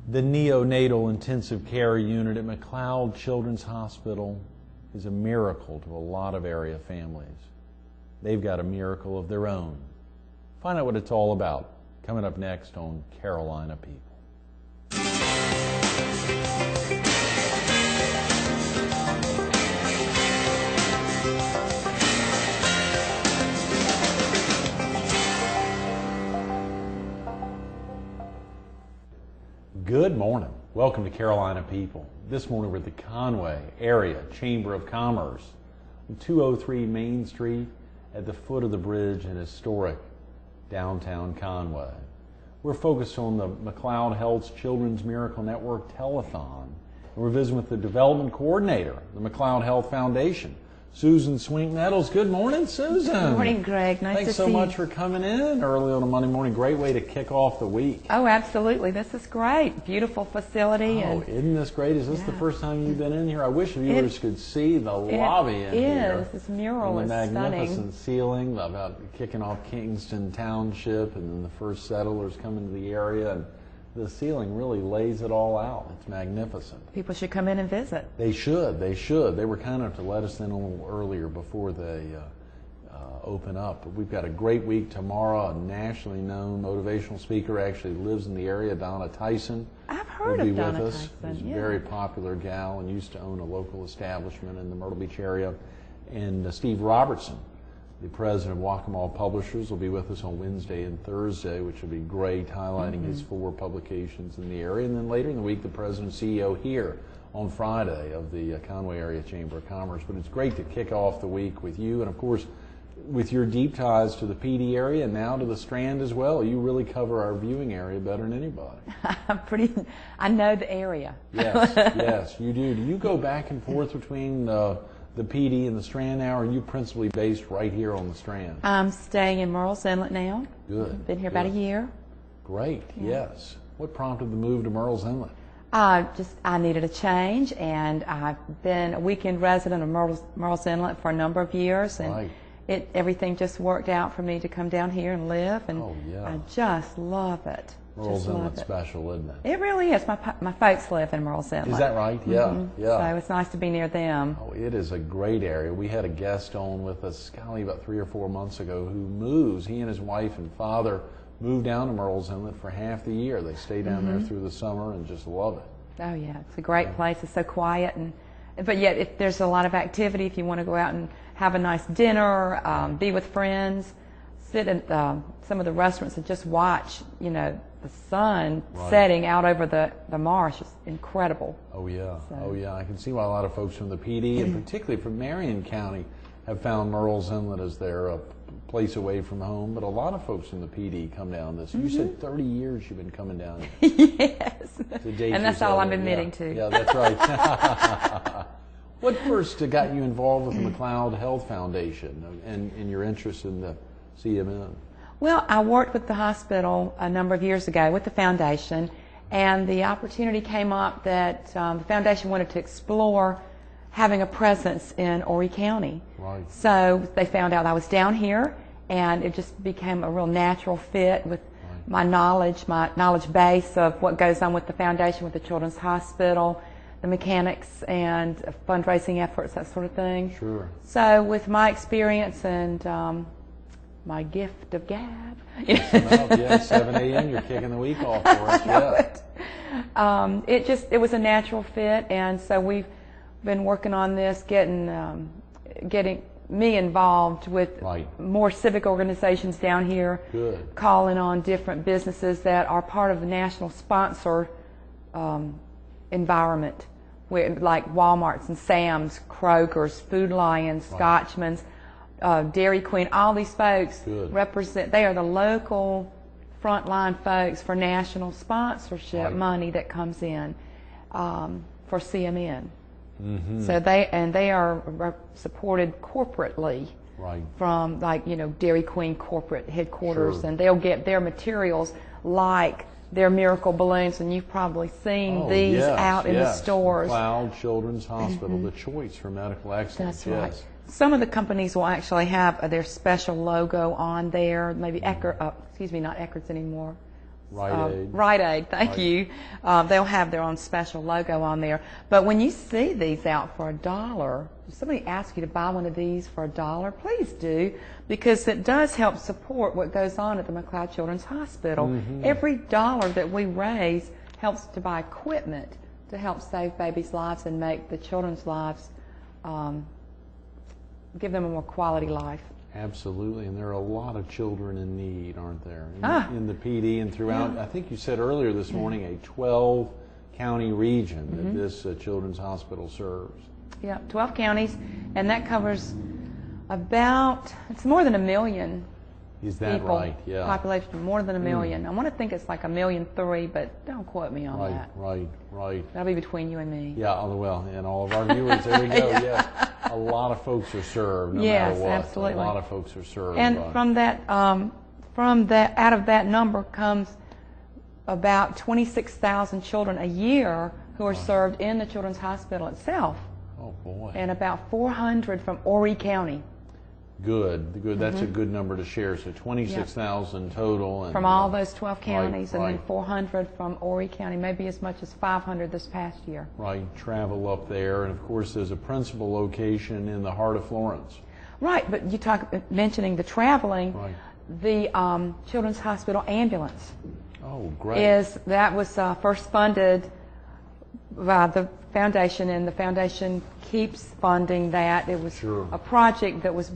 The neonatal intensive care unit at McLeod Children's Hospital is a miracle to a lot of area families. They've got a miracle of their own. Find out what it's all about coming up next on Carolina People. Good morning. Welcome to Carolina People. This morning we're at the Conway Area Chamber of Commerce, 203 Main Street at the foot of the bridge in historic downtown Conway. We're focused on the McLeod Health's Children's Miracle Network Telethon, and we're visiting with the development coordinator, the McLeod Health Foundation, Susan Swink Nettles. Good morning, Susan. Good morning, Greg. Nice to see you. Thanks so much for coming in early on a Monday morning. Great way to kick off the week. Oh, absolutely. This is great. Beautiful facility. Oh, isn't this great? Is this the first time you've been in here? I wish viewers could see the lobby in here. It is. This mural is stunning. The magnificent ceiling about kicking off Kingston Township and then the first settlers coming to the area. And the ceiling really lays it all out. It's magnificent. People should come in and visit. They should. They should. They were kind enough to let us in a little earlier before they open up. But we've got a great week tomorrow. A nationally known motivational speaker actually lives in the area, Donna Tyson. I've heard of Donna Tyson. She's a very popular gal and used to own a local establishment in the Myrtle Beach area. And Steve Robertson, the president of Waccamaw Publishers, will be with us on Wednesday and Thursday, which will be great, highlighting his 4 publications in the area. And then later in the week, the president and CEO here on Friday of the Conway Area Chamber of Commerce. But it's great to kick off the week with you, and of course, with your deep ties to the PD area and now to the Strand as well. You really cover our viewing area better than anybody. I know the area. Yes, yes, you do. Do you go back and forth between the PD and the Strand now, or are you principally based right here on the Strand? I'm staying in Murrells Inlet now. Good. Been here about a year. Great, yes. What prompted the move to Murrells Inlet? I needed a change, and I've been a weekend resident of Murrells Inlet for a number of years, and everything just worked out for me to come down here and live, and I just love it. Murrells Inlet's special, isn't it? It really is. My folks live in Murrells Inlet. Is that right? Yeah, yeah. So it's nice to be near them. Oh, it is a great area. We had a guest on with us, golly, about 3 or 4 months ago who moves. He and his wife and father moved down to Murrells Inlet for half the year. They stay down there through the summer and just love it. Oh, yeah. It's a great place. It's so quiet, but yet if there's a lot of activity. If you want to go out and have a nice dinner, be with friends, sit at some of the restaurants and just watch, the sun setting out over the marsh is incredible. Oh yeah, oh yeah. I can see why a lot of folks from the PD and particularly from Marion County have found Murrells Inlet as their place away from home. But a lot of folks from the PD come down this. You said 30 years you've been coming down here. Yes, and that's all I'm admitting to. Yeah, that's right. What first got you involved with the McLeod Health Foundation and your interest in the CMN? Well, I worked with the hospital a number of years ago with the foundation, and the opportunity came up that the foundation wanted to explore having a presence in Horry County. Right. So they found out I was down here, and it just became a real natural fit with my knowledge base of what goes on with the foundation, with the Children's Hospital, the mechanics and fundraising efforts, that sort of thing. Sure. So with my experience and my gift of gab. Yeah, 7 a.m. You're kicking the week off for us. Yeah. It was a natural fit, and so we've been working on this, getting me involved with more civic organizations down here. Good. Calling on different businesses that are part of the national sponsor environment, like Walmart's and Sam's, Kroger's, Food Lion, Scotchman's. Dairy Queen, all these folks represent, they are the local frontline folks for national sponsorship money that comes in for CMN. So they are supported corporately from Dairy Queen corporate headquarters, and they'll get their materials like their miracle balloons, and you've probably seen these out in the stores. McLeod Children's Hospital, the choice for medical excellence. That's right. Some of the companies will actually have their special logo on there. Maybe not Eckerd's anymore. Rite Aid, thank you. They'll have their own special logo on there. But when you see these out for $1, if somebody asks you to buy one of these for $1, please do, because it does help support what goes on at the McLeod Children's Hospital. Every dollar that we raise helps to buy equipment to help save babies' lives and make the children's lives, give them a more quality life. Absolutely, and there are a lot of children in need, aren't there? In the PD and throughout, I think you said earlier this morning, a 12-county region that this children's hospital serves. Yeah, 12 counties, and that covers about, it's more than 1 million. Is that people, right? Yeah. Population, more than 1 million. I want to think it's like 1.3 million, but don't quote me on that. Right. That'll be between you and me. Yeah, well, and all of our viewers, there we go, yes. A lot of folks are served, no matter what. Yes, absolutely. A lot of folks are served. And from that, out of that number comes about 26,000 children a year who are served in the Children's Hospital itself. Oh, boy. And about 400 from Horry County. Good. That's a good number to share. So 26,000 total. And, from all those 12 counties, and right. then 400 from Horry County, maybe as much as 500 this past year. Right, travel up there. And of course, there's a principal location in the heart of Florence. Right, but you mentioning the traveling, right. The Children's Hospital ambulance. Oh, great. That was first funded by the foundation, and the foundation keeps funding that. It was a project that was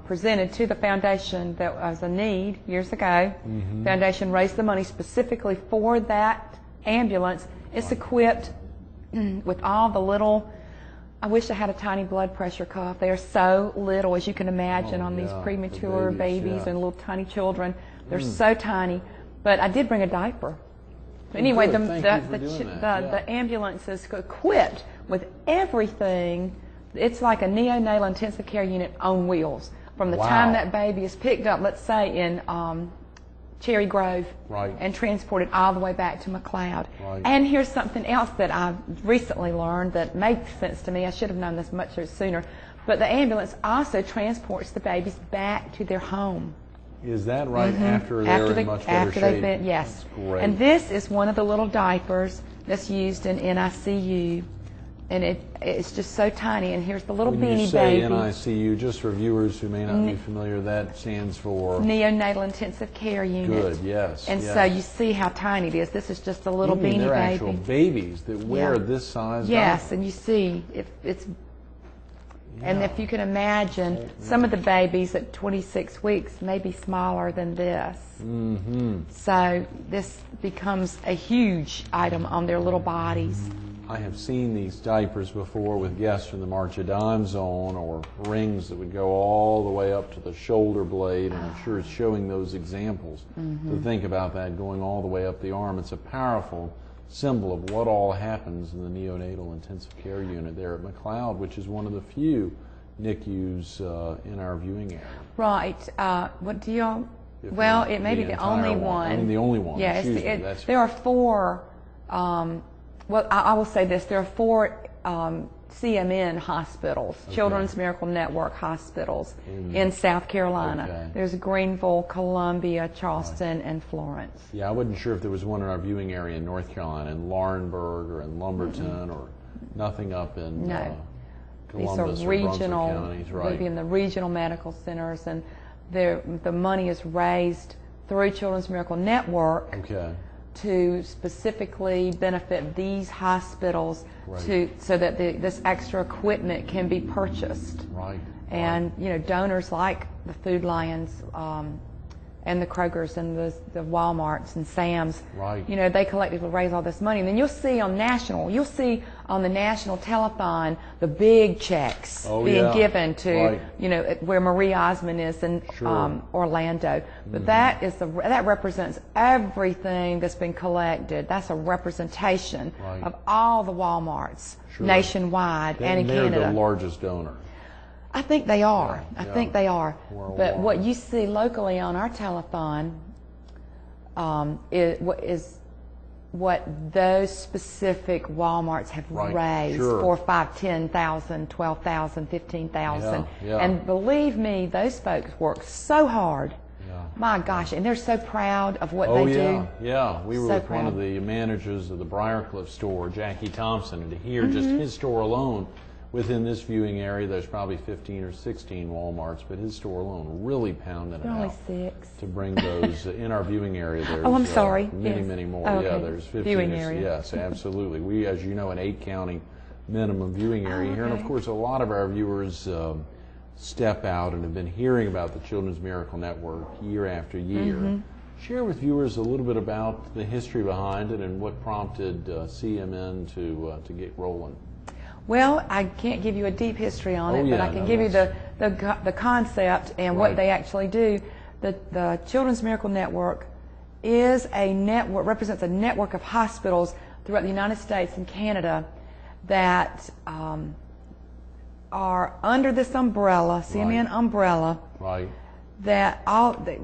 presented to the foundation that was a need years ago. Foundation raised the money specifically for that ambulance. It's equipped with all the little, I wish I had a tiny blood pressure cuff. They are so little, as you can imagine, on these premature babies and little tiny children. They're so tiny. But I did bring a diaper. Anyway, the ambulance is equipped with everything. It's like a neonatal intensive care unit on wheels. From the time that baby is picked up, let's say in Cherry Grove, and transported all the way back to McLeod. And here's something else that I recently learned that made sense to me. I should have known this much sooner. But the ambulance also transports the babies back to their home. Is that right? After they're in much better shape? They've been, yes. That's great. And this is one of the little diapers that's used in NICU. And it's just so tiny. And here's the little beanie baby. When you say NICU, just for viewers who may not be familiar, that stands for? Neonatal Intensive Care Unit. Good, yes. And so you see how tiny it is. This is just a little beanie baby. They're actual babies that wear this size diaper. And you see it's... And if you can imagine, some of the babies at 26 weeks may be smaller than this. So this becomes a huge item on their little bodies. I have seen these diapers before with guests from the March of Dimes on, or rings that would go all the way up to the shoulder blade, and I'm sure it's showing those examples. To think about that going all the way up the arm. It's a powerful symbol of what all happens in the neonatal intensive care unit there at McLeod, which is one of the few NICUs in our viewing area. Right. What do y'all? Well, it may be the only one. I mean, the only one. Yeah, there are 4. Well, I will say this: there are 4 CMN hospitals, Children's Miracle Network hospitals in South Carolina. There's Greenville, Columbia, Charleston, and Florence. Yeah, I wasn't sure if there was one in our viewing area in North Carolina, in Laurinburg or in Lumberton, or nothing up in Columbus. These are regional, or counties, maybe in the regional medical centers, and the money is raised through Children's Miracle Network to specifically benefit these hospitals so that this extra equipment can be purchased. And donors like the Food Lions and the Krogers and the Walmarts and Sam's, they collectively raise all this money. And then you'll see on the national telethon the big checks being given to, where Marie Osmond is in Orlando. But that represents everything that's been collected. That's a representation of all the Walmarts nationwide and in Canada. They're the largest donor. I think they are. I think they are. But what you see locally on our telethon is what those specific Walmarts have raised: 4, 5, 10,000, 12,000, 15,000. And believe me, those folks work so hard My gosh, and they're so proud of what Oh they yeah, do. yeah. We were So with one of proud. the managers of the Briarcliff store, Jackie Thompson, and to hear just his store alone, within this viewing area, there's probably 15 or 16 Walmarts, but his store alone really pounding it There are only out 6. to bring those in our viewing area. There's, I'm sorry. many, Yes. many more. Oh, Yeah, okay. there's 15. Viewing or- area. Yes, absolutely. We, as you know, an 8-county minimum viewing area here, and of okay. course, a lot of our viewers step out and have been hearing about the Children's Miracle Network year after year. Share with viewers a little bit about the history behind it and what prompted CMN to get rolling. Well, I can't give you a deep history on it, but I can give you the concept and what they actually do. The Children's Miracle Network is a network, represents a network of hospitals throughout the United States and Canada that are under this umbrella, CMN umbrella, that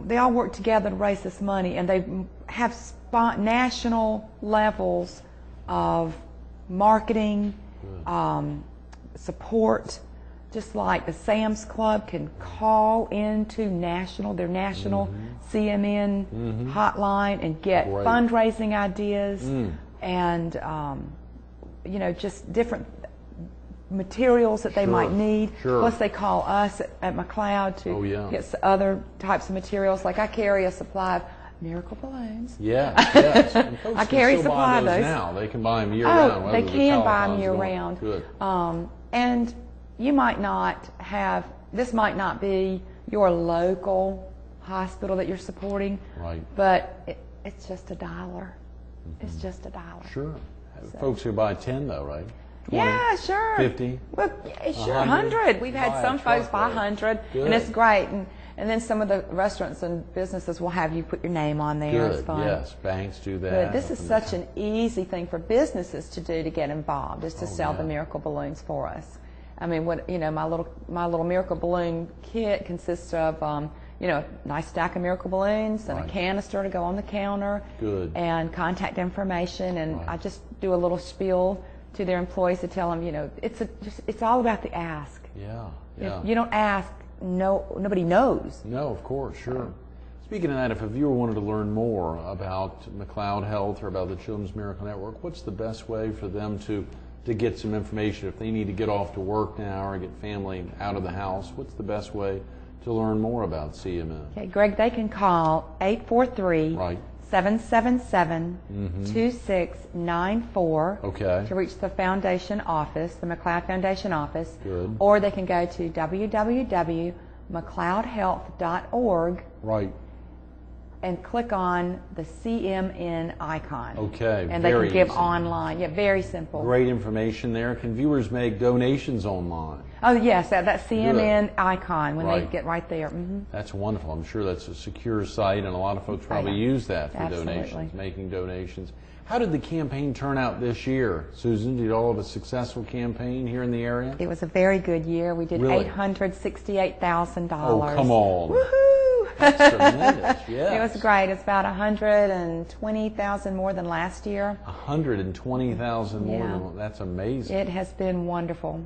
they all work together to raise this money, and they have national levels of marketing, support, just like the Sam's Club can call into their national CMN hotline and get fundraising ideas and you know, just different materials that they might need. Plus they call us at McLeod to get other types of materials. Like I carry a supply of miracle balloons. Yes. And folks I carry can still supply buy of those those now. They can buy them year round. Oh, they can buy them year going. round. Good. And you might not have, this might not be your local hospital that you're supporting, but it's just $1. It's just $1. Sure. Folks who buy 10 though, right? 20, yeah, sure. 50? Well, yeah, sure, 100. We've had some folks buy 100, and it's great. And then some of the restaurants and businesses will have you put your name on there. Good. It's fun. Yes, banks do that. But this is such an easy thing for businesses to do to get involved, is to sell the miracle balloons for us. I mean, what, you know, my little miracle balloon kit consists of you know, a nice stack of miracle balloons and a canister to go on the counter, and contact information, and I just do a little spiel to their employees to tell them, you know, it's all about the ask. If you don't ask, nobody knows. No, of course, sure. Speaking of that, if a viewer wanted to learn more about McLeod Health or about the Children's Miracle Network, what's the best way for them to get some information? If they need to get off to work now or get family out of the house, what's the best way to learn more about CMN? Okay, Greg, they can call 843-777-2694 to reach the foundation office, the McLeod Foundation office. Or they can go to www.mcleodhealth.org and click on the CMN icon. And they can give online. Yeah, very simple. Great information there. Can viewers make donations online? Oh, yes, that CMN icon when they get right there. That's wonderful. I'm sure that's a secure site, and a lot of folks probably use that for donations, making donations. How did the campaign turn out this year, Susan? Did you all have a successful campaign here in the area? It was a very good year. We did $868,000. Oh, come on. Woohoo! That's tremendous, yes. It was great. It's about 120,000 more than last year. 120,000 more than, that's amazing. It has been wonderful.